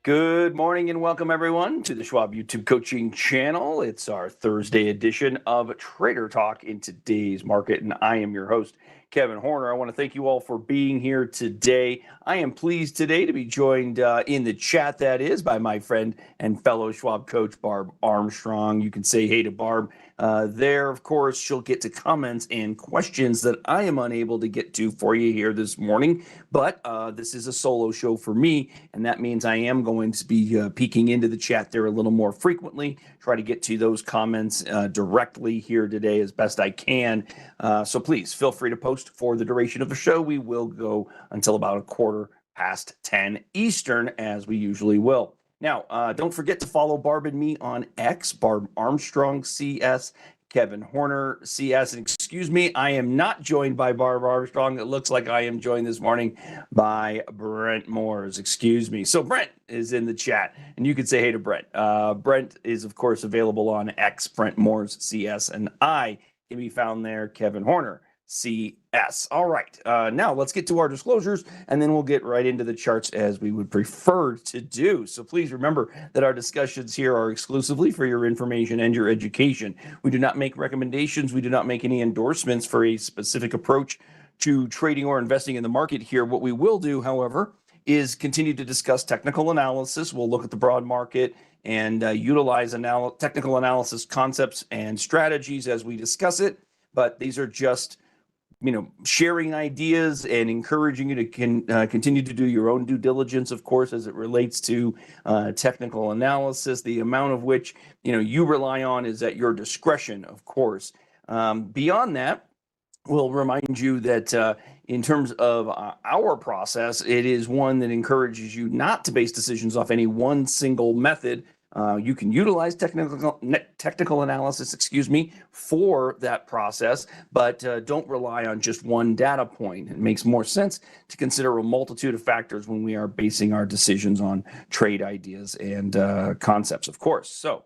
Good morning and welcome everyone to the Schwab YouTube coaching channel. It's our Thursday edition of Trader Talk in today's market, and I am your host, Kevin Horner. I want to thank you all for being here today. I am pleased today to be joined in the chat, that is, by my friend and fellow Schwab coach, Barb Armstrong. You can say hey to Barb. There, of course, she'll get to comments and questions that I am unable to get to for you here this morning. But this is a solo show for me, and that means I am going to be peeking into the chat there a little more frequently, try to get to those comments directly here today as best I can. So please feel free to post for the duration of the show. We will go until about 10:15 Eastern, as we usually will. Now, don't forget to follow Barb and me on X, Barb Armstrong CS, Kevin Horner CS. And excuse me, I am not joined by Barb Armstrong. It looks like I am joined this morning by Brent Moores. Excuse me. So Brent is in the chat, and you could say hey to Brent. Brent is, of course, available on X, Brent Moores CS, and I can be found there, Kevin Horner CS. All right, now let's get to our disclosures, and then we'll get right into the charts as we would prefer to do. So please remember that our discussions here are exclusively for your information and your education. We do not make recommendations. We do not make any endorsements for a specific approach to trading or investing in the market here. What we will do, however, is continue to discuss technical analysis. We'll look at the broad market and utilize technical analysis concepts and strategies as we discuss it. But these are just sharing ideas and encouraging you to continue to do your own due diligence, of course, as it relates to technical analysis. The amount of which, you rely on is at your discretion, of course. Beyond that, we'll remind you that in terms of our process, it is one that encourages you not to base decisions off any one single method. You can utilize technical analysis, for that process, but don't rely on just one data point. It makes more sense to consider a multitude of factors when we are basing our decisions on trade ideas and concepts, of course. So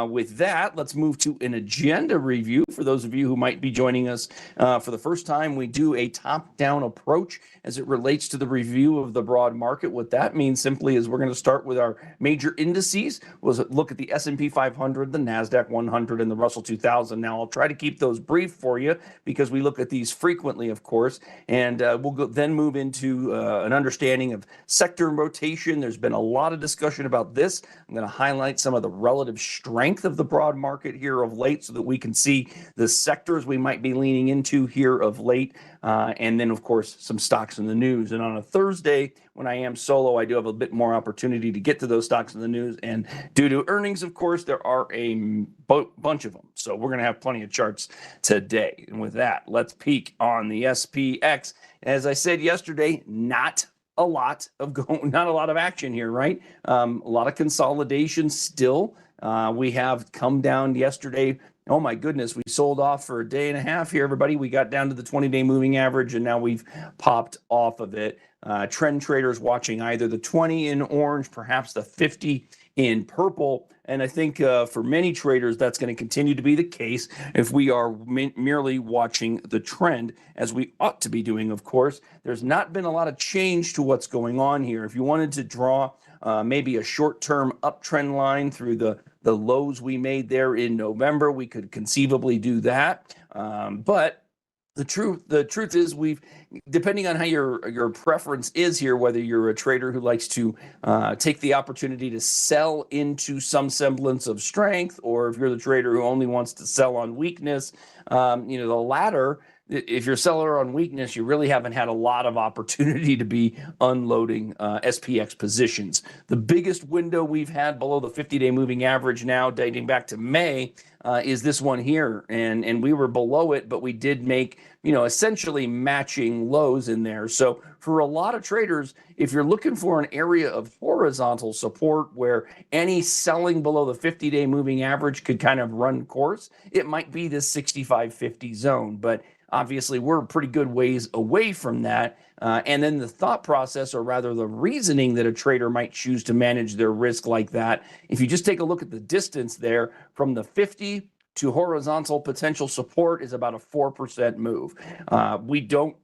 with that, let's move to an agenda review. For those of you who might be joining us for the first time, we do a top-down approach as it relates to the review of the broad market. What that means simply is we're going to start with our major indices. We'll look at the S&P 500, the NASDAQ 100, and the Russell 2000. Now, I'll try to keep those brief for you because we look at these frequently, of course, and we'll then move into an understanding of sector rotation. There's been a lot of discussion about this. I'm going to highlight some of the relative strength of the broad market here of late so that we can see the sectors we might be leaning into here of late. And then, of course, some stocks in the news. And on a Thursday, when I am solo, I do have a bit more opportunity to get to those stocks in the news. And due to earnings, of course, there are a bunch of them. So we're going to have plenty of charts today. And with that, let's peek on the SPX. As I said yesterday, not a lot of action here, right? A lot of consolidation still. We have come down yesterday. Oh my goodness, we sold off for a day and a half here, everybody. We got down to the 20-day moving average, and now we've popped off of it. Trend traders watching either the 20 in orange, perhaps the 50 in purple. And I think for many traders, that's going to continue to be the case if we are merely watching the trend, as we ought to be doing, of course. There's not been a lot of change to what's going on here. If you wanted to draw maybe a short-term uptrend line through the lows we made there in November, we could conceivably do that. But the truth is, depending on how your preference is here, whether you're a trader who likes to take the opportunity to sell into some semblance of strength, or if you're the trader who only wants to sell on weakness, the latter. If you're a seller on weakness, you really haven't had a lot of opportunity to be unloading SPX positions. The biggest window we've had below the 50-day moving average now, dating back to May, is this one here. And we were below it, but we did make, essentially matching lows in there. So for a lot of traders, if you're looking for an area of horizontal support where any selling below the 50-day moving average could kind of run course, it might be this 65.50 zone. But obviously, we're a pretty good ways away from that. And then the thought process, or rather the reasoning that a trader might choose to manage their risk like that, if you just take a look at the distance there from the 50 to horizontal potential support is about a 4% move. We don't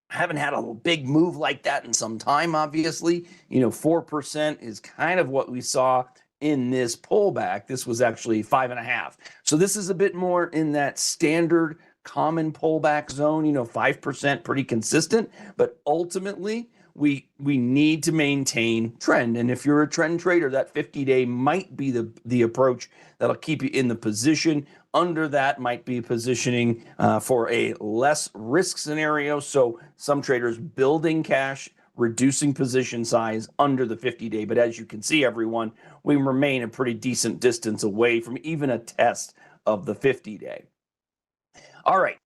Haven't had a big move like that in some time, obviously. 4% is kind of what we saw in this pullback. This was actually 5.5. So this is a bit more in that standard common pullback zone, 5%, pretty consistent, but ultimately we need to maintain trend. And if you're a trend trader, that 50-day might be the approach that'll keep you in the position. Under that might be positioning for a less risk scenario. So some traders building cash, reducing position size under the 50-day. But as you can see, everyone, we remain a pretty decent distance away from even a test of the 50-day. All right,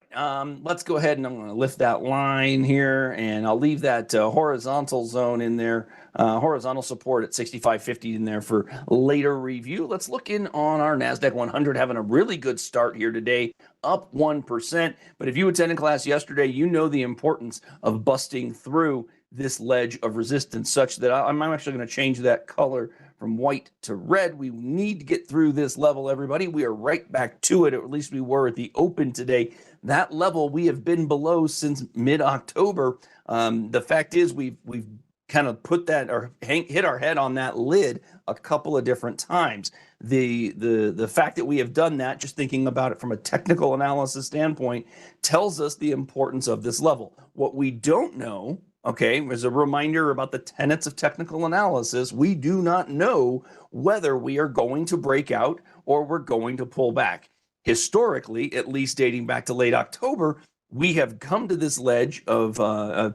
let's go ahead and I'm going to lift that line here, and I'll leave that horizontal zone in there, horizontal support at 65.50 in there for later review. Let's look in on our NASDAQ 100, having a really good start here today, up 1%. But if you attended class yesterday, you know the importance of busting through this ledge of resistance, such that I'm actually going to change that color from white to red. We need to get through this level, everybody. We are right back to it, or at least we were at the open today. That level we have been below since mid-October. The fact is we've kind of put that or hit our head on that lid a couple of different times. The fact that we have done that, just thinking about it from a technical analysis standpoint, tells us the importance of this level. What we don't know, okay, as a reminder about the tenets of technical analysis, we do not know whether we are going to break out or we're going to pull back. Historically, at least dating back to late October, we have come to this ledge of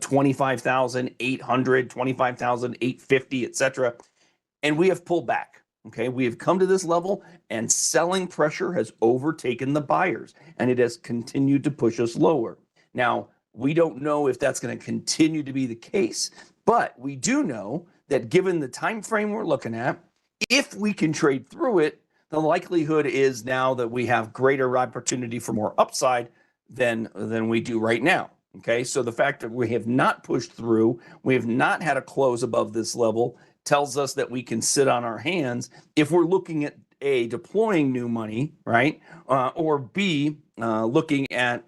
25,800, 25,850, etc., and we have pulled back. Okay, we have come to this level, and selling pressure has overtaken the buyers, and it has continued to push us lower. Now, we don't know if that's going to continue to be the case, but we do know that given the time frame we're looking at, if we can trade through it, the likelihood is now that we have greater opportunity for more upside than we do right now. Okay, so the fact that we have not pushed through, we have not had a close above this level, tells us that we can sit on our hands if we're looking at A, deploying new money, right? Or B, looking at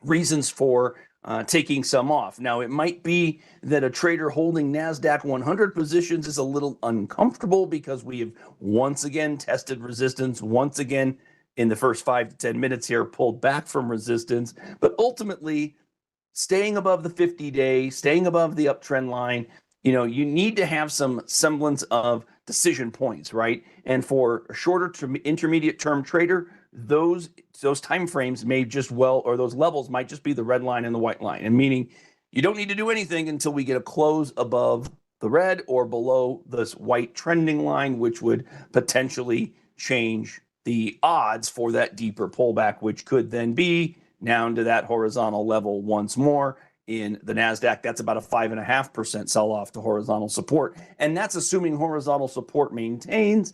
reasons for taking some off. Now, it might be that a trader holding NASDAQ 100 positions is a little uncomfortable because we have once again tested resistance, once again in the first 5 to 10 minutes here, pulled back from resistance. But ultimately, staying above the 50-day, staying above the uptrend line, you need to have some semblance of decision points, right? And for a shorter to intermediate term trader, those time frames may just or those levels might just be the red line and the white line, and meaning you don't need to do anything until we get a close above the red or below this white trending line, which would potentially change the odds for that deeper pullback, which could then be down to that horizontal level once more. In the NASDAQ, that's about a 5.5% sell-off to horizontal support. And that's assuming horizontal support maintains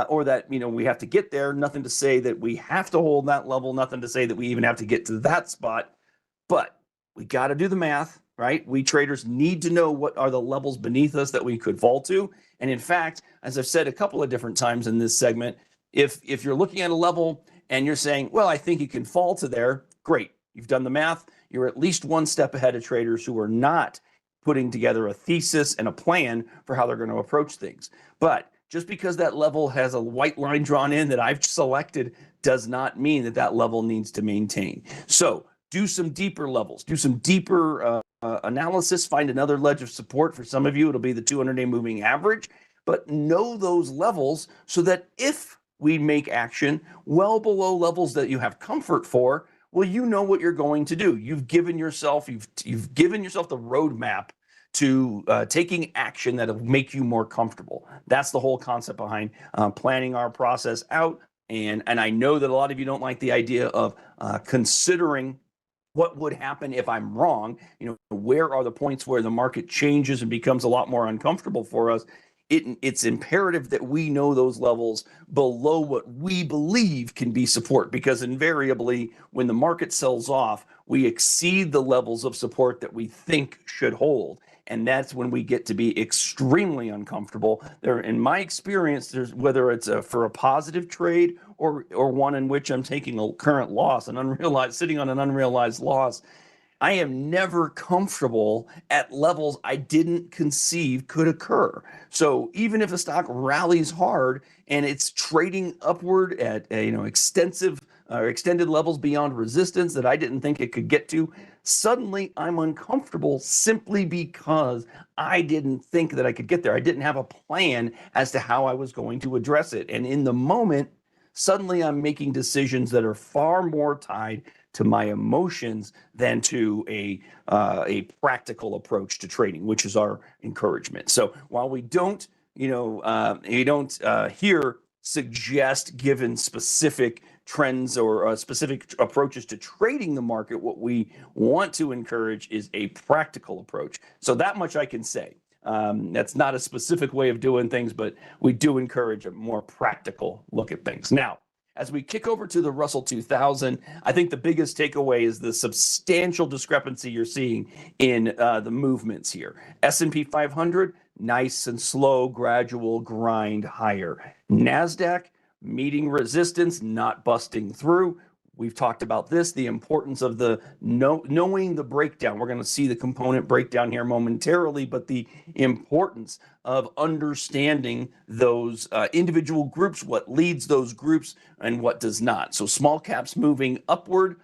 or that, we have to get there. Nothing to say that we have to hold that level. Nothing to say that we even have to get to that spot. But we got to do the math, right? We traders need to know what are the levels beneath us that we could fall to. And in fact, as I've said a couple of different times in this segment, if you're looking at a level and you're saying, well, I think you can fall to there, great. You've done the math. You're at least one step ahead of traders who are not putting together a thesis and a plan for how they're going to approach things. But just because that level has a white line drawn in that I've selected does not mean that level needs to maintain. So do some deeper levels, do some deeper analysis, find another ledge of support. For some of you, it'll be the 200-day moving average, but know those levels so that if we make action well below levels that you have comfort for, well, you know what you're going to do. You've given yourself the roadmap to taking action that'll make you more comfortable. That's the whole concept behind planning our process out. And I know that a lot of you don't like the idea of considering what would happen if I'm wrong. Where are the points where the market changes and becomes a lot more uncomfortable for us? It's imperative that we know those levels below what we believe can be support, because invariably when the market sells off, we exceed the levels of support that we think should hold. And that's when we get to be extremely uncomfortable. There, in my experience, whether it's for a positive trade or one in which I'm taking a current loss, sitting on an unrealized loss, I am never comfortable at levels I didn't conceive could occur. So even if a stock rallies hard and it's trading upward at extended levels beyond resistance that I didn't think it could get to, suddenly I'm uncomfortable simply because I didn't think that I could get there. I didn't have a plan as to how I was going to address it. And in the moment, suddenly I'm making decisions that are far more tied to my emotions than to a practical approach to trading, which is our encouragement. So while we don't, here suggest given specific trends or specific approaches to trading the market, what we want to encourage is a practical approach. So that much I can say. That's not a specific way of doing things, but we do encourage a more practical look at things. Now, as we kick over to the Russell 2000, I think the biggest takeaway is the substantial discrepancy you're seeing in the movements here. S&P 500, nice and slow, gradual grind higher. NASDAQ, meeting resistance, not busting through. We've talked about this, the importance of knowing the breakdown. We're going to see the component breakdown here momentarily, but the importance of understanding those individual groups, what leads those groups and what does not. So small caps moving upward.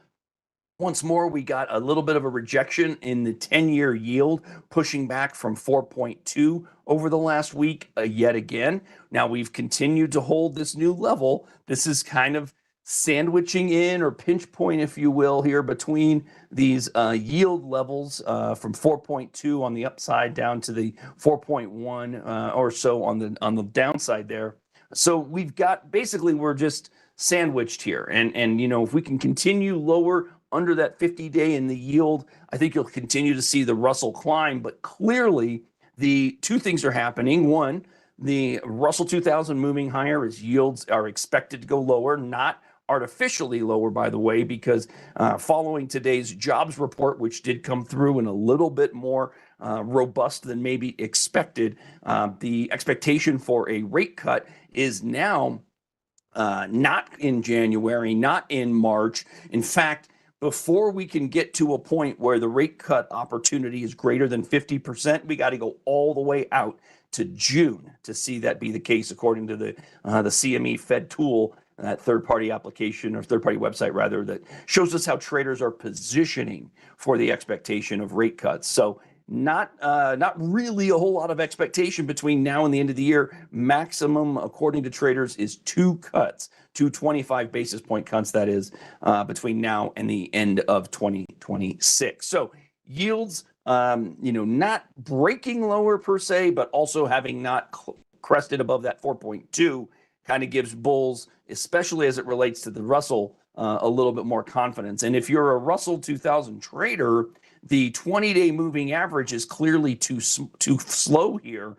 Once more, we got a little bit of a rejection in the 10-year yield, pushing back from 4.2 over the last week yet again. Now we've continued to hold this new level. This is kind of sandwiching in or pinch point, if you will, here between these yield levels from 4.2 on the upside down to the 4.1 or so on the downside there. So we've got basically we're just sandwiched here, and if we can continue lower under that 50-day in the yield, I think you'll continue to see the Russell climb. But clearly, the two things are happening. One, the Russell 2000 moving higher as yields are expected to go lower, not artificially lower, by the way, because following today's jobs report, which did come through and a little bit more robust than maybe expected, the expectation for a rate cut is now not in January, not in March. In fact, before we can get to a point where the rate cut opportunity is greater than 50%, we got to go all the way out to June to see that be the case, according to the CME Fed tool, that third-party application or third-party website rather, that shows us how traders are positioning for the expectation of rate cuts. So not really a whole lot of expectation between now and the end of the year. Maximum, according to traders, is 2 cuts, 225 basis point cuts, that is, between now and the end of 2026. So yields, not breaking lower per se, but also having not crested above that 4.2 kind of gives bulls, especially as it relates to the Russell, a little bit more confidence. And if you're a Russell 2000 trader, the 20-day moving average is clearly too slow here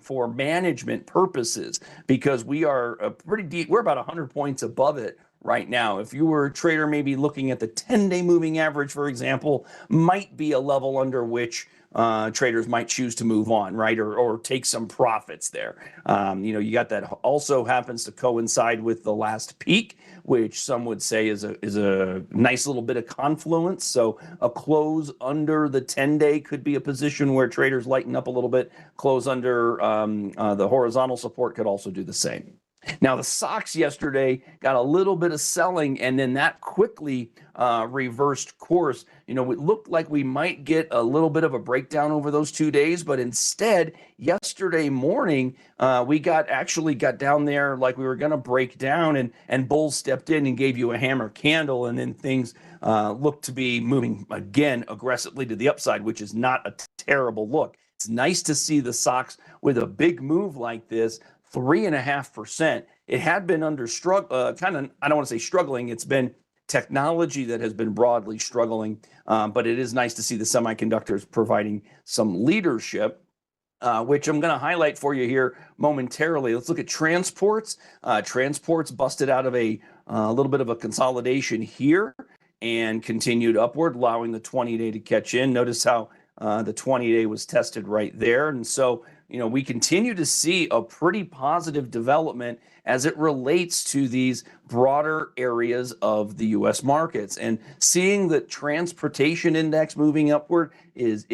for management purposes, because we are pretty deep. We're about 100 points above it right now. If you were a trader, maybe looking at the 10-day moving average, for example, might be a level under which traders might choose to move on, right, or take some profits there. You got that also happens to coincide with the last peak, which some would say is a nice little bit of confluence. So a close under the 10-day could be a position where traders lighten up a little bit. Close under the horizontal support could also do the same. Now, the SOX yesterday got a little bit of selling, and then that quickly reversed course. It looked like we might get a little bit of a breakdown over those 2 days, but instead, yesterday morning, we got down there like we were going to break down, and bulls stepped in and gave you a hammer candle, and then things looked to be moving again aggressively to the upside, which is not a terrible look. It's nice to see the SOX with a big move like this. 3.5%. It had been under I don't want to say struggling. It's been technology that has been broadly struggling, but it is nice to see the semiconductors providing some leadership, which I'm going to highlight for you here momentarily. Let's look at transports. Transports busted out of a little bit of a consolidation here and continued upward, allowing the 20-day to catch in. Notice how the 20-day was tested right there. And so we continue to see a pretty positive development as it relates to these broader areas of the U.S. markets. And seeing the transportation index moving upward is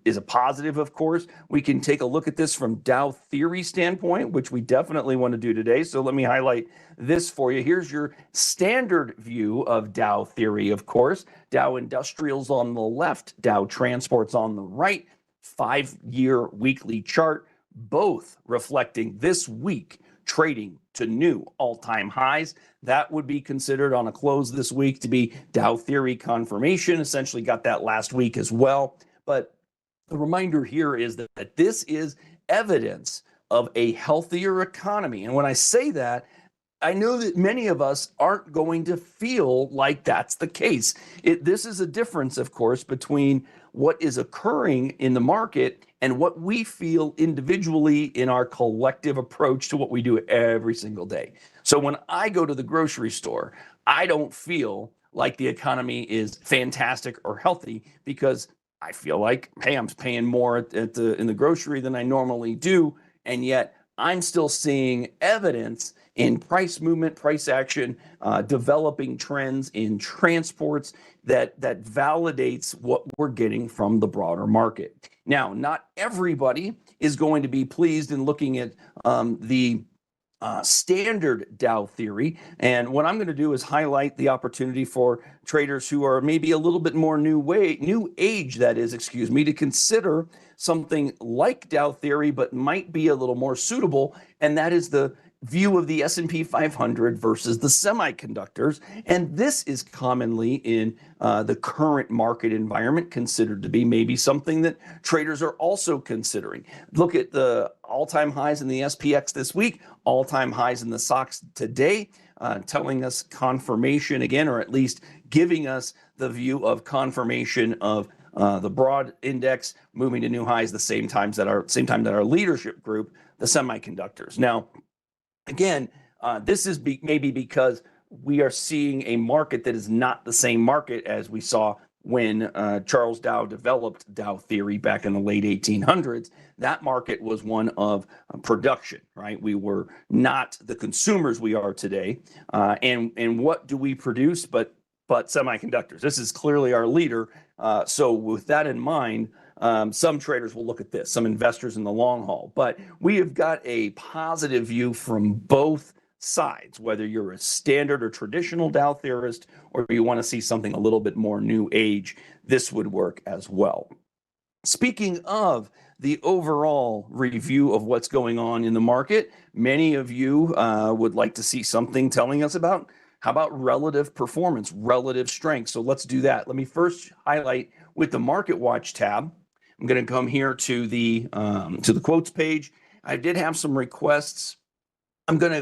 a positive, of course. We can take a look at this from Dow theory standpoint, which we definitely want to do today. So let me highlight this for you. Here's your standard view of Dow theory, of course. Dow Industrials on the left, Dow Transports on the right, 5-year weekly chart, both reflecting this week trading to new all-time highs. That would be considered on a close this week to be Dow theory confirmation. Essentially got that last week as well. But the reminder here is that this is evidence of a healthier economy. And when I say that, I know that many of us aren't going to feel like that's the case. This is a difference, of course, between what is occurring in the market and what we feel individually in our collective approach to what we do every single day. So when I go to the grocery store, I don't feel like the economy is fantastic or healthy because I feel like, hey, I'm paying more in the grocery than I normally do, and yet I'm still seeing evidence in price movement, price action, developing trends in transports that validates what we're getting from the broader market. Now, not everybody is going to be pleased in looking at the standard Dow theory. And what I'm going to do is highlight the opportunity for traders who are maybe a little bit more new age, to consider something like Dow theory, but might be a little more suitable. And that is the view of the S&P 500 versus the semiconductors. And this is commonly in the current market environment considered to be maybe something that traders are also considering. Look at the all-time highs in the SPX this week, all-time highs in the SOX today, telling us confirmation again, or at least giving us the view of confirmation of the broad index moving to new highs the same time that our leadership group, the semiconductors. Now, again, this is maybe because we are seeing a market that is not the same market as we saw when Charles Dow developed Dow theory back in the late 1800s. That market was one of production, right? We were not the consumers we are today. And what do we produce but semiconductors? This is clearly our leader. So with that in mind, some traders will look at this, some investors in the long haul, but we have got a positive view from both sides, whether you're a standard or traditional Dow theorist, or you want to see something a little bit more new age, this would work as well. Speaking of the overall review of what's going on in the market, many of you would like to see something telling us about how about relative performance, relative strength. So let's do that. Let me first highlight with the Market Watch tab. I'm going to come here to the quotes page. I did have some requests. I'm going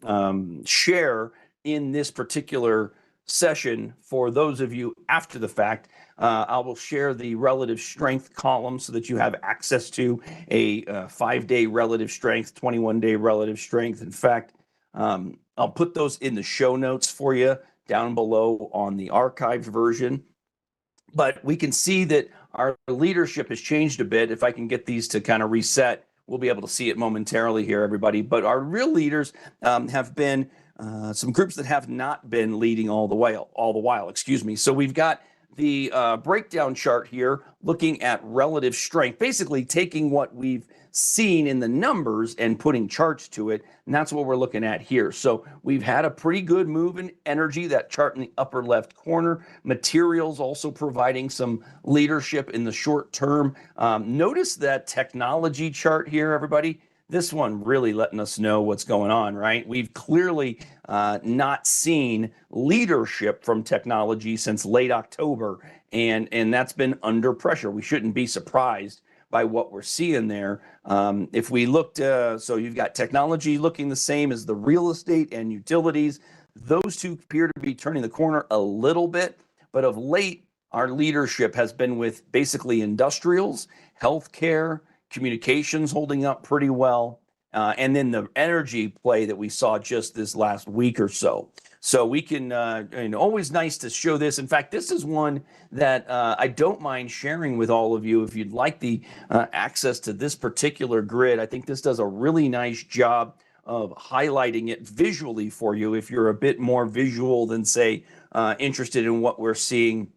to share in this particular session for those of you after the fact. I will share the relative strength column so that you have access to a 5-day relative strength, 21-day relative strength. In fact, I'll put those in the show notes for you down below on the archived version. But we can see that our leadership has changed a bit. If I can get these to kind of reset, we'll be able to see it momentarily here, everybody. But our real leaders have been some groups that have not been leading all the while. So we've got the breakdown chart here looking at relative strength, basically taking what we've seen in the numbers and putting charts to it. And that's what we're looking at here. So we've had a pretty good move in energy, that chart in the upper left corner. Materials also providing some leadership in the short term. Notice that technology chart here, everybody. This one really letting us know what's going on, right? We've clearly not seen leadership from technology since late October, and that's been under pressure. We shouldn't be surprised by what we're seeing there. If we looked, so you've got technology looking the same as the real estate and utilities. Those two appear to be turning the corner a little bit, but of late, our leadership has been with basically industrials, healthcare, communications holding up pretty well, and then the energy play that we saw just this last week or so. So we can, and always nice to show this. In fact, this is one that I don't mind sharing with all of you if you'd like the access to this particular grid. I think this does a really nice job of highlighting it visually for you if you're a bit more visual than, say, interested in what we're seeing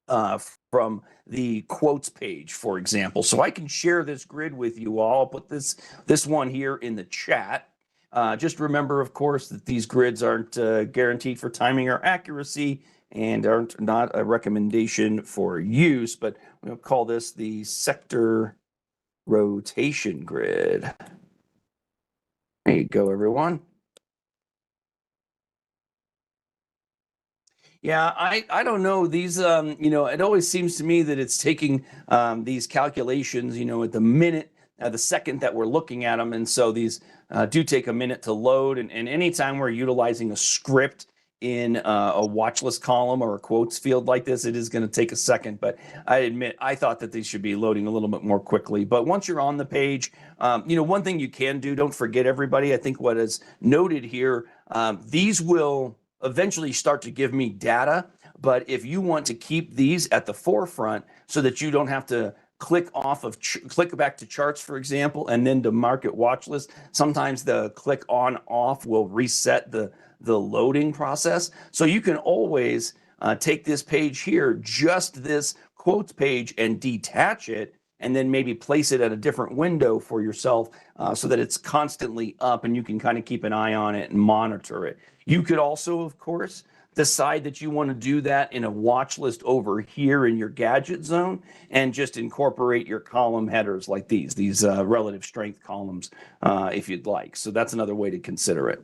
from the quotes page, for example. So I can share this grid with you all. I'll put this one here in the chat. Just remember, of course, that these grids aren't guaranteed for timing or accuracy and aren't not a recommendation for use, but we'll call this the sector rotation grid. There you go, everyone. Yeah, I don't know. These, it always seems to me that it's taking these calculations, at the minute, the second that we're looking at them. And so these do take a minute to load. And anytime we're utilizing a script in a watch list column or a quotes field like this, it is going to take a second. But I admit, I thought that these should be loading a little bit more quickly. But once you're on the page, one thing you can do, don't forget, everybody, I think what is noted here, these will eventually start to give me data. But if you want to keep these at the forefront so that you don't have to click back to charts, for example, and then to market watch list, sometimes the click on off will reset the loading process. So you can always take this page here, just this quotes page, and detach it, and then maybe place it at a different window for yourself so that it's constantly up and you can kind of keep an eye on it and monitor it. You could also, of course, decide that you want to do that in a watch list over here in your gadget zone and just incorporate your column headers like these relative strength columns if you'd like. So that's another way to consider it.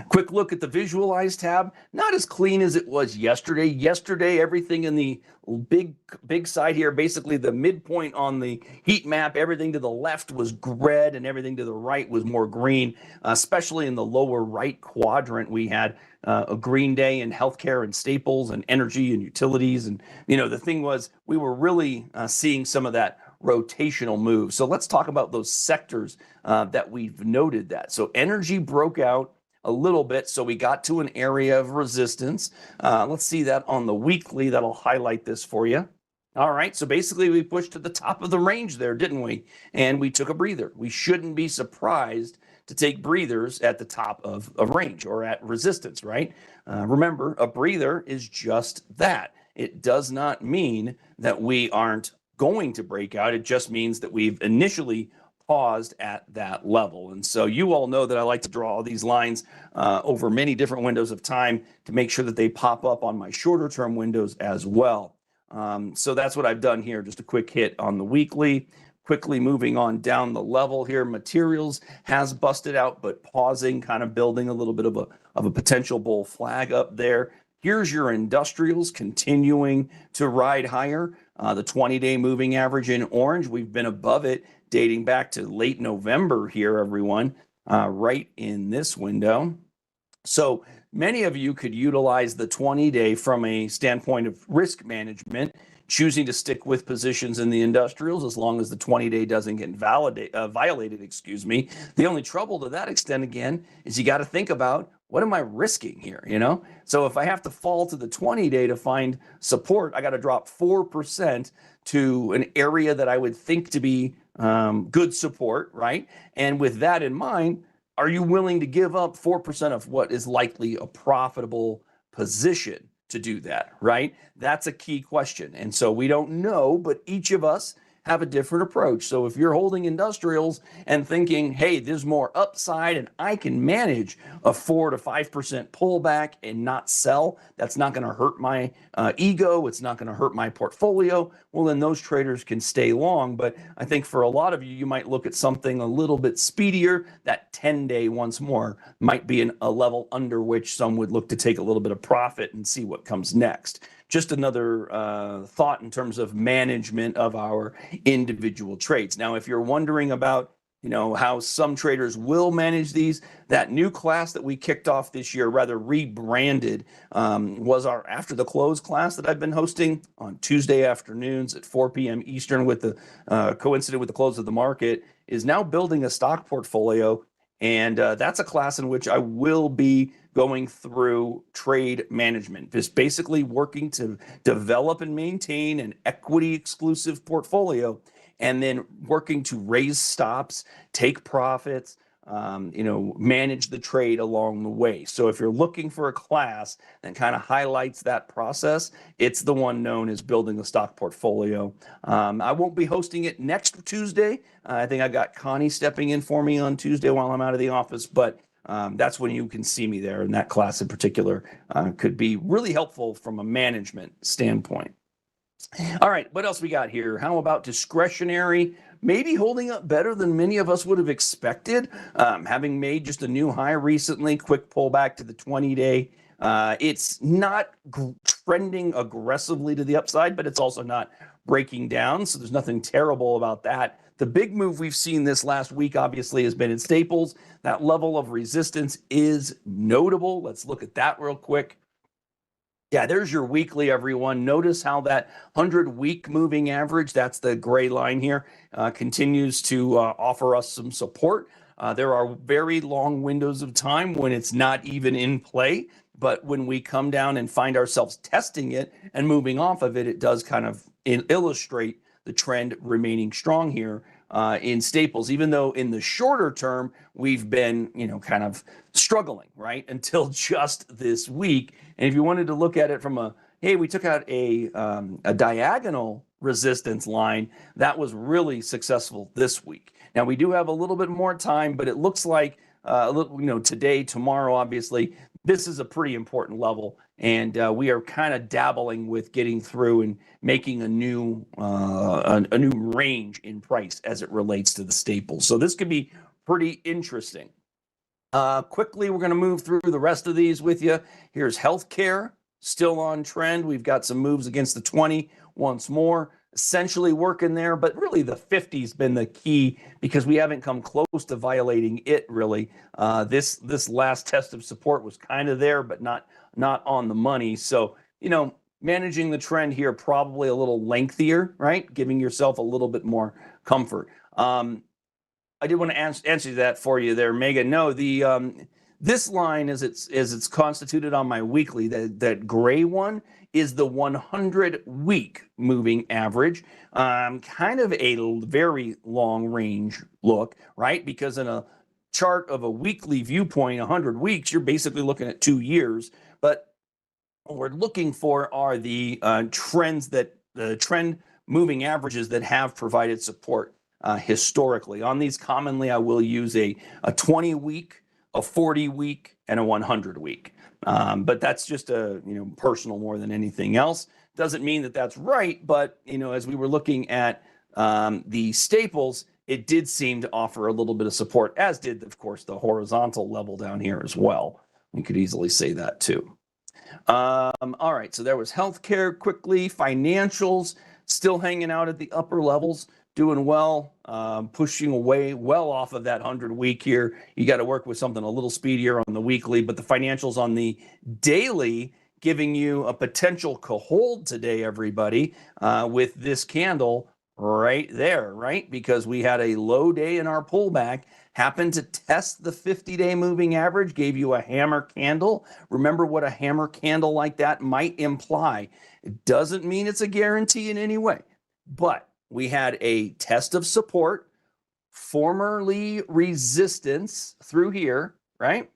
Quick look at the visualize tab. Not as clean as it was yesterday. Yesterday, everything in the big side here, basically the midpoint on the heat map, everything to the left was red and everything to the right was more green, especially in the lower right quadrant. We had a green day in healthcare and staples and energy and utilities. And, the thing was, we were really seeing some of that rotational move. So let's talk about those sectors that we've noted that. So energy broke out a little bit, so we got to an area of resistance. Let's see that on the weekly. That'll highlight this for you. All right, so basically we pushed to the top of the range there, didn't we? And we took a breather. We shouldn't be surprised to take breathers at the top of a range or at resistance, right? Remember, a breather is just that. It does not mean that we aren't going to break out. It just means that we've initially paused at that level. And so you all know that I like to draw these lines over many different windows of time to make sure that they pop up on my shorter term windows as well. So that's what I've done here. Just a quick hit on the weekly. Quickly moving on down the level here, materials has busted out, but pausing, kind of building a little bit of a potential bull flag up there. Here's your industrials continuing to ride higher. The 20-day moving average in orange, we've been above it dating back to late November here, everyone, right in this window. So many of you could utilize the 20-day from a standpoint of risk management, choosing to stick with positions in the industrials as long as the 20-day doesn't get violated. The only trouble to that extent, again, is you got to think about, what am I risking here, So if I have to fall to the 20-day to find support, I got to drop 4% to an area that I would think to be good support, right? And with that in mind, are you willing to give up 4% of what is likely a profitable position to do that, right? That's a key question. And so we don't know, but each of us have a different approach. So if you're holding industrials and thinking, hey, there's more upside and I can manage a 4 to 5% pullback and not sell, that's not going to hurt my ego, it's not going to hurt my portfolio, well, then those traders can stay long. But I think for a lot of you, you might look at something a little bit speedier. That 10-day once more might be a level under which some would look to take a little bit of profit and see what comes next. Just another thought in terms of management of our individual trades. Now, if you're wondering about, how some traders will manage these, that new class that we kicked off this year, rather rebranded, was our After the Close class that I've been hosting on Tuesday afternoons at 4 p.m. Eastern with the coincident with the close of the market, is now building a stock portfolio. And that's a class in which I will be going through trade management, just basically working to develop and maintain an equity exclusive portfolio, and then working to raise stops, take profits, manage the trade along the way. So if you're looking for a class that kind of highlights that process, it's the one known as Building the Stock Portfolio. I won't be hosting it next Tuesday. I think I got Connie stepping in for me on Tuesday while I'm out of the office, but that's when you can see me there. And that class in particular could be really helpful from a management standpoint. All right, what else we got here? How about discretionary? Maybe holding up better than many of us would have expected. Having made just a new high recently, quick pullback to the 20-day. It's not trending aggressively to the upside, but it's also not breaking down, so there's nothing terrible about that. The big move we've seen this last week, obviously, has been in Staples. That level of resistance is notable. Let's look at that real quick. Yeah, there's your weekly, everyone. Notice how that 100-week moving average, that's the gray line here, continues to offer us some support. There are very long windows of time when it's not even in play, but when we come down and find ourselves testing it and moving off of it, it does kind of illustrate the trend remaining strong here in Staples, even though in the shorter term, we've been, kind of struggling, right, until just this week. And if you wanted to look at it from we took out a diagonal resistance line, that was really successful this week. Now, we do have a little bit more time, but it looks like, today, tomorrow, obviously, this is a pretty important level. And we are kind of dabbling with getting through and making a new range in price as it relates to the Staples. So this could be pretty interesting. Quickly, we're going to move through the rest of these with you. Here's healthcare, still on trend. We've got some moves against the 20 once more, essentially working there. But really, the 50's been the key because we haven't come close to violating it, really. This last test of support was kind of there, but not on the money. So, managing the trend here, probably a little lengthier, right? Giving yourself a little bit more comfort. I did want to answer that for you there, Megan. No, this line as it's constituted on my weekly, that gray one is the 100-week moving average. Kind of a very long range look, right? Because in a chart of a weekly viewpoint, 100 weeks, you're basically looking at 2 years. But what we're looking for are the trend moving averages that have provided support historically. On these, commonly, I will use a 20-week, a 40-week, and a 100-week. But that's just personal more than anything else. Doesn't mean that that's right, but as we were looking at the Staples, it did seem to offer a little bit of support, as did, of course, the horizontal level down here as well. We could easily say that too. All right, so there was healthcare. Quickly, financials still hanging out at the upper levels, doing well, pushing away well off of that 100-week here. You got to work with something a little speedier on the weekly, but the financials on the daily giving you a potential hold today, everybody, with this candle right there, right? Because we had a low day in our pullback, happened to test the 50-day moving average, gave you a hammer candle. Remember what a hammer candle like that might imply. It doesn't mean it's a guarantee in any way, but we had a test of support, formerly resistance through here, right?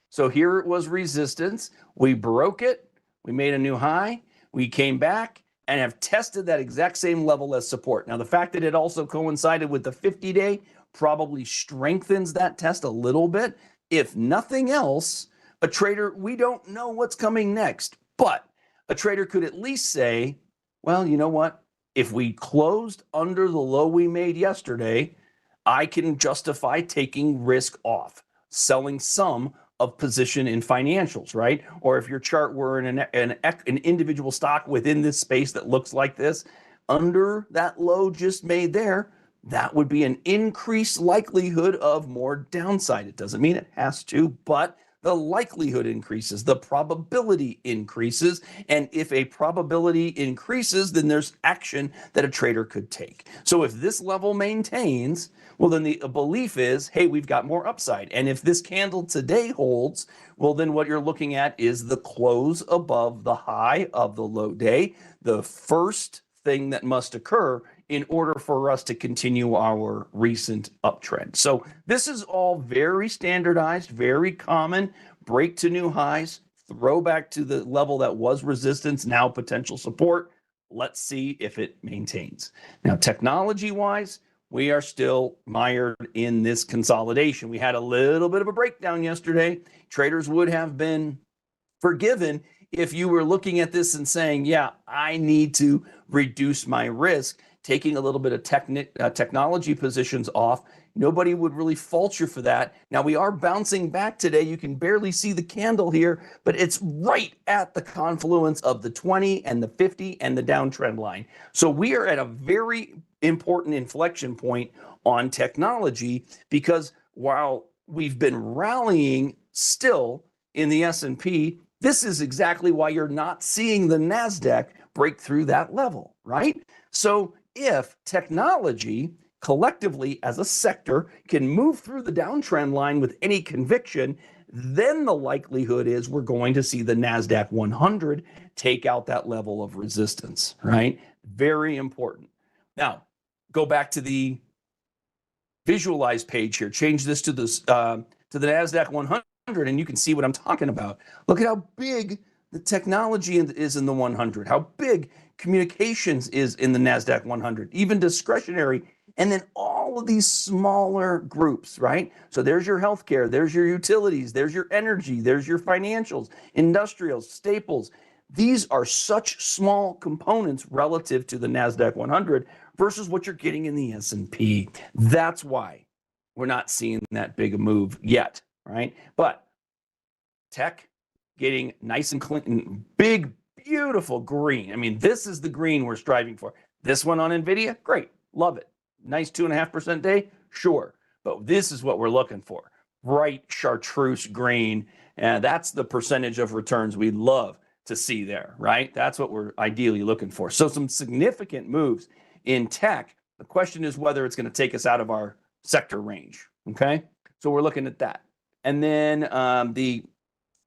So here it was resistance. We broke it. We made a new high. We came back and have tested that exact same level as support. Now, the fact that it also coincided with the 50-day probably strengthens that test a little bit. If nothing else, a trader, we don't know what's coming next, but a trader could at least say, well, you know what? If we closed under the low we made yesterday, I can justify taking risk off, selling some of position in financials, right? Or if your chart were in an individual stock within this space that looks like this, under that low just made there, that would be an increased likelihood of more downside. It doesn't mean it has to, but the likelihood increases, the probability increases. And if a probability increases, then there's action that a trader could take. So if this level maintains, well, then the belief is, hey, we've got more upside. And if this candle today holds, well, then what you're looking at is the close above the high of the low day. The first thing that must occur in order for us to continue our recent uptrend. So this is all very standardized, very common. Break to new highs, throw back to the level that was resistance, now potential support. Let's see if it maintains. Now, technology-wise, we are still mired in this consolidation. We had a little bit of a breakdown yesterday. Traders would have been forgiven if you were looking at this and saying, yeah, I need to reduce my risk, taking a little bit of technology positions off. Nobody would really fault you for that. Now, we are bouncing back today. You can barely see the candle here, but it's right at the confluence of the 20 and the 50 and the downtrend line. So we are at a very important inflection point on technology, because while we've been rallying still in the S&P, this is exactly why you're not seeing the NASDAQ break through that level, right? So if technology collectively as a sector can move through the downtrend line with any conviction, then the likelihood is we're going to see the NASDAQ 100 take out that level of resistance, right? Very important. Now, go back to the visualize page here. Change this to this to the NASDAQ 100, and you can see what I'm talking about. Look at how big the technology is in the 100, how big communications is in the NASDAQ 100, even discretionary, and then all of these smaller groups, right? So there's your healthcare, there's your utilities, there's your energy, there's your financials, industrials, staples. These are such small components relative to the NASDAQ 100 versus what you're getting in the S&P. That's why we're not seeing that big a move yet, right? But tech getting nice and clean, big, beautiful green. I mean, this is the green we're striving for. This one on NVIDIA, great, love it. Nice 2.5% day, sure. But this is what we're looking for. Bright chartreuse green, and that's the percentage of returns we love to see there, right? That's what we're ideally looking for. So some significant moves in tech. The question is whether it's going to take us out of our sector range, okay? So we're looking at that. And then the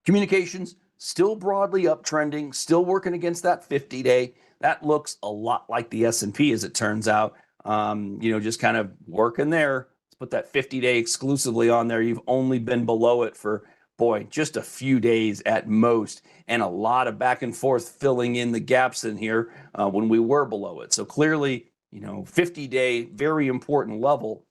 communications, still broadly uptrending, still working against that 50-day. That looks a lot like the S&P, as it turns out. Just kind of working there. Let's put that 50-day exclusively on there. You've only been below it for, boy, just a few days at most, and a lot of back and forth filling in the gaps in here when we were below it. So clearly, 50-day, very important level,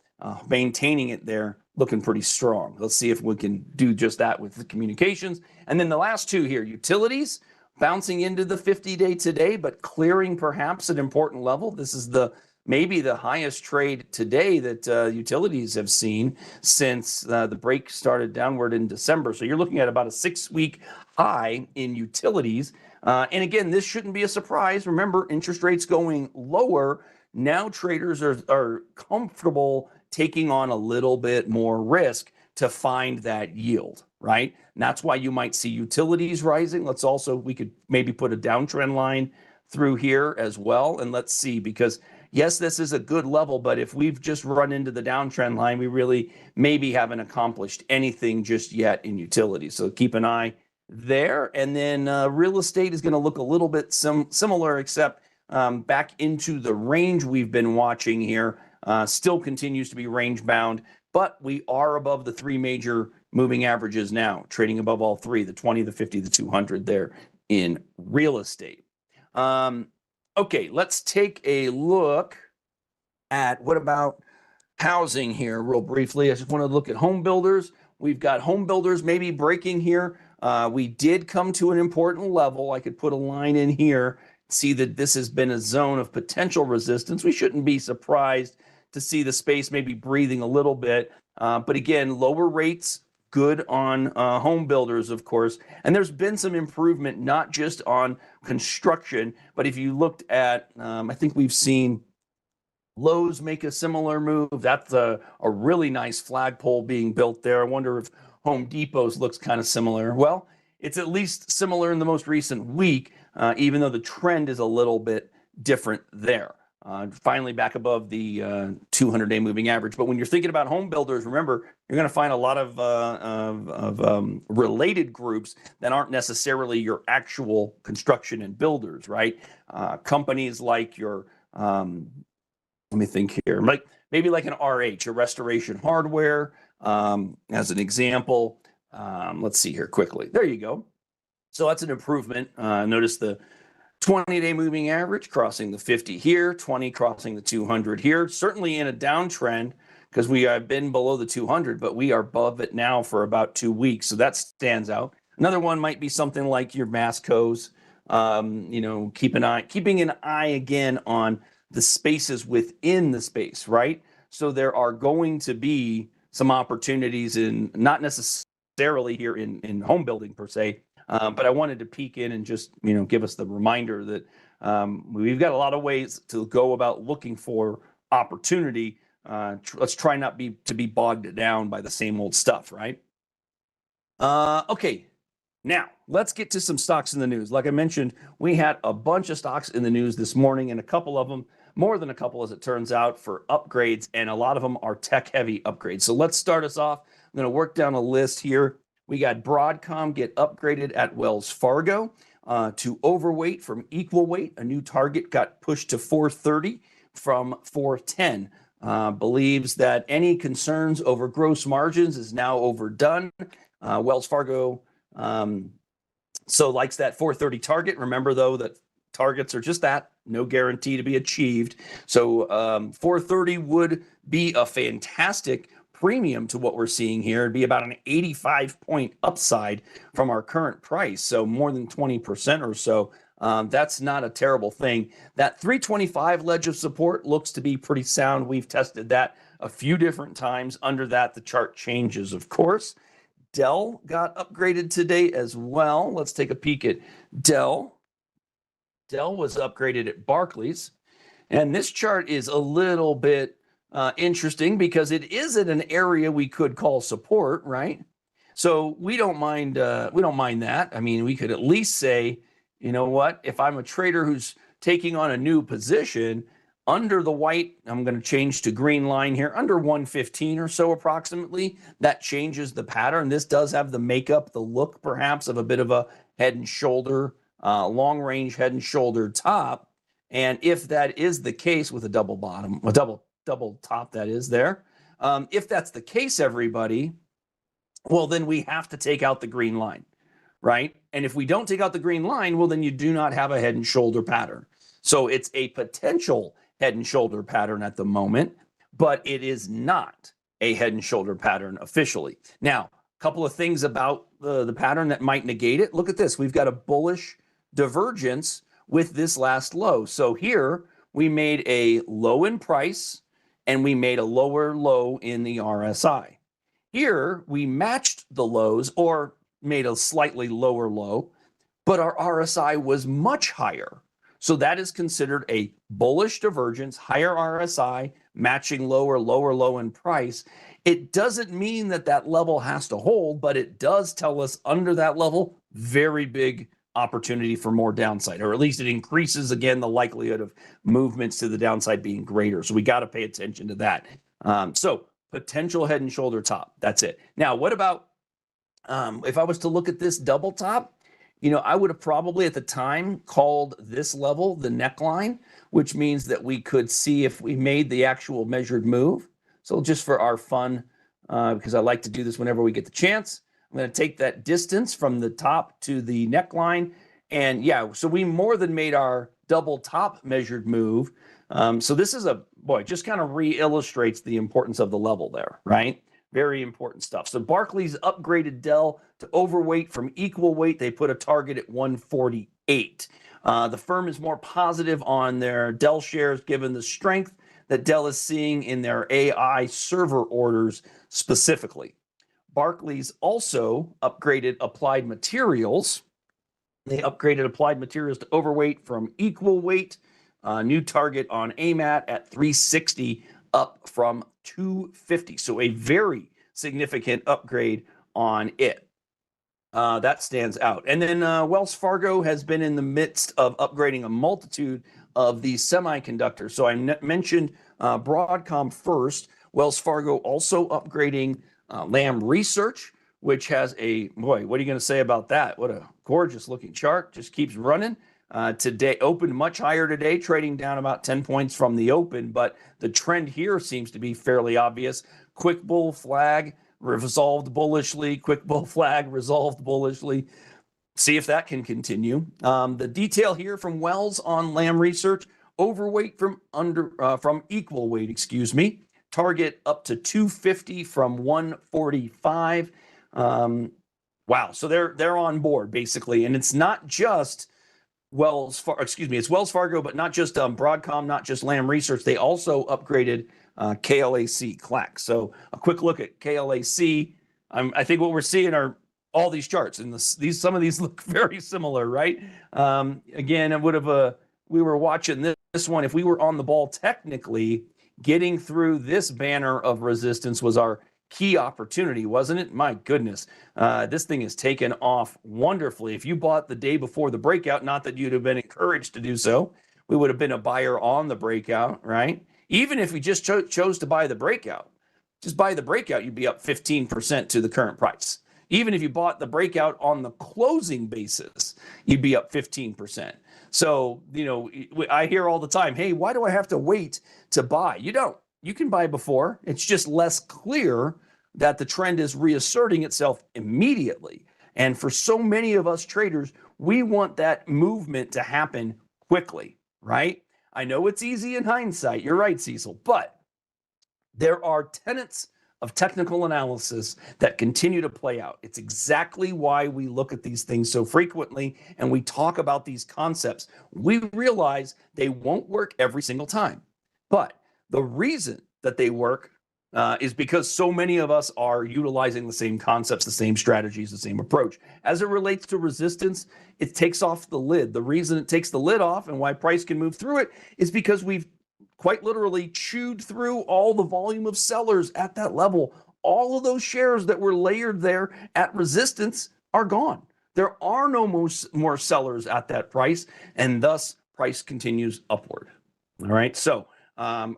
maintaining it there, looking pretty strong. Let's see if we can do just that with the communications. And then the last two here, utilities, bouncing into the 50-day today, but clearing perhaps an important level. This is maybe the highest trade today that utilities have seen since the break started downward in December. So you're looking at about a 6-week high in utilities. And again, this shouldn't be a surprise. Remember, interest rates going lower. Now traders are comfortable taking on a little bit more risk to find that yield, right? And that's why you might see utilities rising. We could maybe put a downtrend line through here as well. And let's see, because yes, this is a good level, but if we've just run into the downtrend line, we really maybe haven't accomplished anything just yet in utilities. So keep an eye there. And then real estate is going to look a little bit similar, except back into the range we've been watching here. Still continues to be range bound, but we are above the three major moving averages now, trading above all three, the 20, the 50, the 200 there in real estate. Okay, let's take a look at what about housing here real briefly. I just want to look at home builders. We've got home builders maybe breaking here. We did come to an important level. I could put a line in here, see that this has been a zone of potential resistance. We shouldn't be surprised to see the space maybe breathing a little bit. But again, lower rates, good on home builders, of course. And there's been some improvement, not just on construction, but if you looked at, I think we've seen Lowe's make a similar move. That's a really nice flagpole being built there. I wonder if Home Depot's looks kind of similar. Well, it's at least similar in the most recent week, even though the trend is a little bit different there. Finally back above the 200-day moving average. But when you're thinking about home builders, remember, you're going to find a lot of related groups that aren't necessarily your actual construction and builders, right? Companies like your, let me think here, like maybe like an RH, a Restoration Hardware, as an example. Let's see here quickly. There you go. So that's an improvement. Notice the 20-day moving average crossing the 50 here, 20 crossing the 200 here. Certainly in a downtrend because we have been below the 200, but we are above it now for about 2 weeks. So that stands out. Another one might be something like your Mascos. Keeping an eye again on the spaces within the space, right? So there are going to be some opportunities in, not necessarily here in home building per se, but I wanted to peek in and just, give us the reminder that we've got a lot of ways to go about looking for opportunity. Let's try not to be bogged down by the same old stuff, right? Okay, now let's get to some stocks in the news. Like I mentioned, we had a bunch of stocks in the news this morning, and a couple of them, more than a couple as it turns out, for upgrades, and a lot of them are tech-heavy upgrades. So let's start us off. I'm going to work down a list here. We got Broadcom get upgraded at Wells Fargo to overweight from equal weight. A new target got pushed to 430 from 410. Believes that any concerns over gross margins is now overdone. Wells Fargo so likes that 430 target. Remember, though, that targets are just that, no guarantee to be achieved. So 430 would be a fantastic premium to what we're seeing here. It'd be about an 85-point upside from our current price, so more than 20% or so. That's not a terrible thing. That 325 ledge of support looks to be pretty sound. We've tested that a few different times. Under that, the chart changes, of course. Dell got upgraded today as well. Let's take a peek at Dell. Dell was upgraded at Barclays. And this chart is a little bit interesting because it is in an area we could call support, right? So we don't mind that. I mean, we could at least say, you know what, if I'm a trader who's taking on a new position under the white, I'm going to change to green line here, under 115 or so approximately, that changes the pattern. This does have the makeup, the look perhaps of a bit of a head and shoulder, long range head and shoulder top. And if that is the case with a double bottom, a double top that is there, if that's the case, everybody, well, then we have to take out the green line, right? And if we don't take out the green line, well, then you do not have a head and shoulder pattern. So it's a potential head and shoulder pattern at the moment, but it is not a head and shoulder pattern officially. Now, a couple of things about the pattern that might negate it. Look at this. We've got a bullish divergence with this last low. So here we made a low in price and we made a lower low in the RSI. Here we matched the lows or made a slightly lower low, but our RSI was much higher. So that is considered a bullish divergence, higher RSI, matching lower low in price. It doesn't mean that that level has to hold, but it does tell us under that level, very big opportunity for more downside, or at least it increases, again, the likelihood of movements to the downside being greater. So we got to pay attention to that. So potential head and shoulder top, that's it. Now, what about if I was to look at this double top? I would have probably at the time called this level the neckline, which means that we could see if we made the actual measured move. So just for our fun, because I like to do this whenever we get the chance, I'm going to take that distance from the top to the neckline. And yeah, so we more than made our double top measured move. So this is just kind of re-illustrates the importance of the level there, right? Very important stuff. So Barclays upgraded Dell to overweight from equal weight. They put a target at 148. The firm is more positive on their Dell shares given the strength that Dell is seeing in their AI server orders specifically. Barclays also upgraded Applied Materials. They upgraded Applied Materials to overweight from equal weight. New target on AMAT at 360, up from 250. So a very significant upgrade on it. That stands out. And then Wells Fargo has been in the midst of upgrading a multitude of these semiconductors. So I mentioned Broadcom first. Wells Fargo also upgrading Lam Research, which has boy, what are you going to say about that? What a gorgeous looking chart. Just keeps running. Today opened much higher today, trading down about 10 points from the open, but the trend here seems to be fairly obvious. Quick bull flag resolved bullishly, quick bull flag resolved bullishly. See if that can continue. The detail here from Wells on Lam Research: overweight from equal weight, excuse me. Target up to 250 from 145. Wow, so they're on board basically, and it's not just it's Wells Fargo, but not just Broadcom, not just Lam Research. They also upgraded KLAC CLAC. So a quick look at KLAC. I think what we're seeing are all these charts, and some of these look very similar, right? Again, it would have we were watching this one. If we were on the ball technically, getting through this banner of resistance was our key opportunity, wasn't it? My goodness, this thing has taken off wonderfully. If you bought the day before the breakout, not that you'd have been encouraged to do so, we would have been a buyer on the breakout, right? Even if we just chose to buy the breakout, just buy the breakout, you'd be up 15% to the current price. Even if you bought the breakout on the closing basis, you'd be up 15%. So, I hear all the time, hey, why do I have to wait to buy? You don't. You can buy before. It's just less clear that the trend is reasserting itself immediately. And for so many of us traders, we want that movement to happen quickly, right? I know it's easy in hindsight. You're right, Cecil. But there are tenets of technical analysis that continue to play out. It's exactly why we look at these things so frequently and we talk about these concepts. We realize they won't work every single time. But the reason that they work is because so many of us are utilizing the same concepts, the same strategies, the same approach. As it relates to resistance, it takes off the lid. The reason it takes the lid off and why price can move through it is because we've quite literally chewed through all the volume of sellers at that level. All of those shares that were layered there at resistance are gone. There are no more sellers at that price, and thus price continues upward. All right, so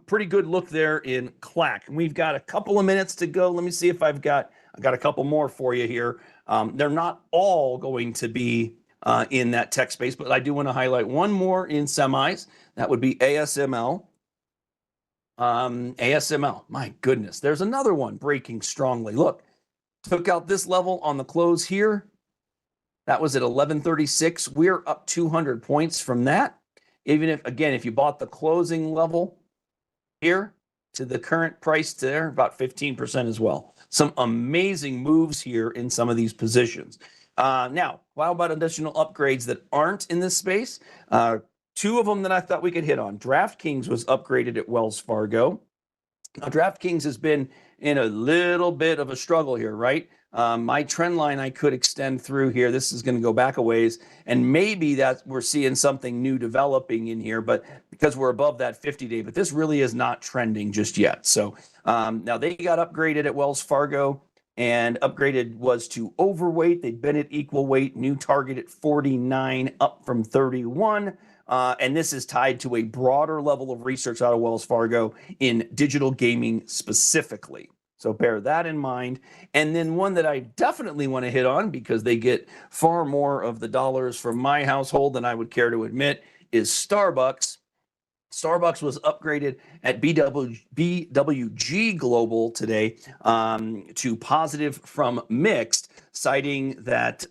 pretty good look there in CLAC. And we've got a couple of minutes to go. Let me see if I got a couple more for you here. They're not all going to be in that tech space, but I do want to highlight one more in semis. That would be ASML. ASML, my goodness, there's another one breaking strongly. Look, took out this level on the close here. That was at 1136. We're up 200 points from that. Even if you bought the closing level here to the current price there, about 15% as well. Some amazing moves here in some of these positions. Now, how about additional upgrades that aren't in this space? Two of them that I thought we could hit on. DraftKings was upgraded at Wells Fargo. Now, DraftKings has been in a little bit of a struggle here, right? My trend line I could extend through here. This is going to go back a ways, and maybe that we're seeing something new developing in here, but because we're above that 50-day, but this really is not trending just yet. So now they got upgraded at Wells Fargo, and upgraded was to overweight. They'd been at equal weight, new target at 49, up from 31. And this is tied to a broader level of research out of Wells Fargo in digital gaming specifically. So bear that in mind. And then one that I definitely want to hit on, because they get far more of the dollars from my household than I would care to admit, is Starbucks. Starbucks was upgraded at BWG Global today to positive from mixed, citing that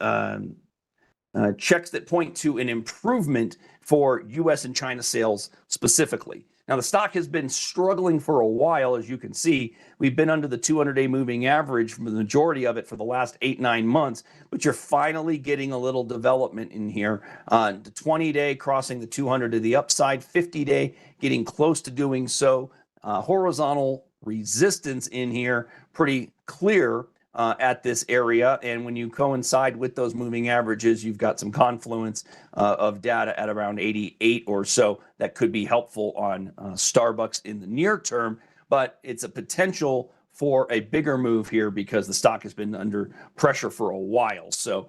checks that point to an improvement for U.S. and China sales specifically. Now, the stock has been struggling for a while, as you can see. We've been under the 200-day moving average for the majority of it for the last 8-9 months, but you're finally getting a little development in here. The 20-day crossing the 200 to the upside, 50-day getting close to doing so. Horizontal resistance in here, pretty clear at this area, and when you coincide with those moving averages, you've got some confluence of data at around 88 or so that could be helpful on Starbucks in the near term, but it's a potential for a bigger move here because the stock has been under pressure for a while. So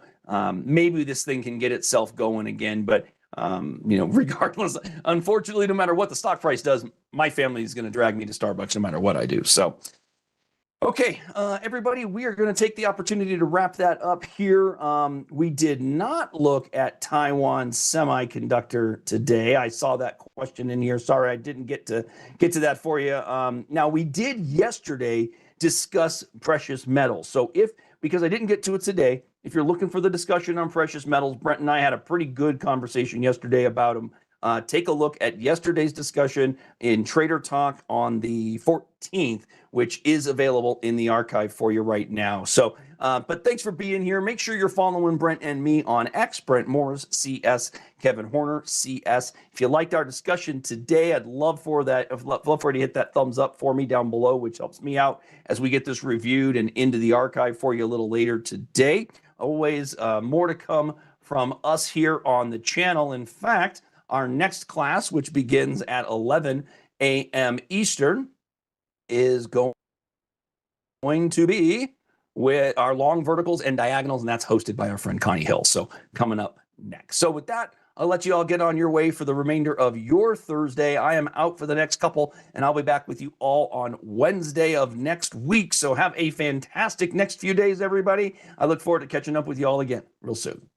maybe this thing can get itself going again. But regardless, unfortunately, no matter what the stock price does, my family is going to drag me to Starbucks no matter what I do. So, okay, everybody, we are going to take the opportunity to wrap that up here. We did not look at Taiwan Semiconductor today. I saw that question in here. Sorry, I didn't get to that for you. Now, we did yesterday discuss precious metals. So because I didn't get to it today, if you're looking for the discussion on precious metals, Brent and I had a pretty good conversation yesterday about them. Take a look at yesterday's discussion in Trader Talk on the 14th, which is available in the archive for you right now. So, but thanks for being here. Make sure you're following Brent and me on X, Brent Moores, CS, Kevin Horner, CS. If you liked our discussion today, I'd love for that. I'd love for you to hit that thumbs up for me down below, which helps me out as we get this reviewed and into the archive for you a little later today. Always more to come from us here on the channel. In fact, our next class, which begins at 11 a.m. Eastern, is going to be with our long verticals and diagonals, and that's hosted by our friend Connie Hill. So coming up next. So with that, I'll let you all get on your way for the remainder of your Thursday. I am out for the next couple, and I'll be back with you all on Wednesday of next week. So have a fantastic next few days, everybody. I look forward to catching up with you all again real soon.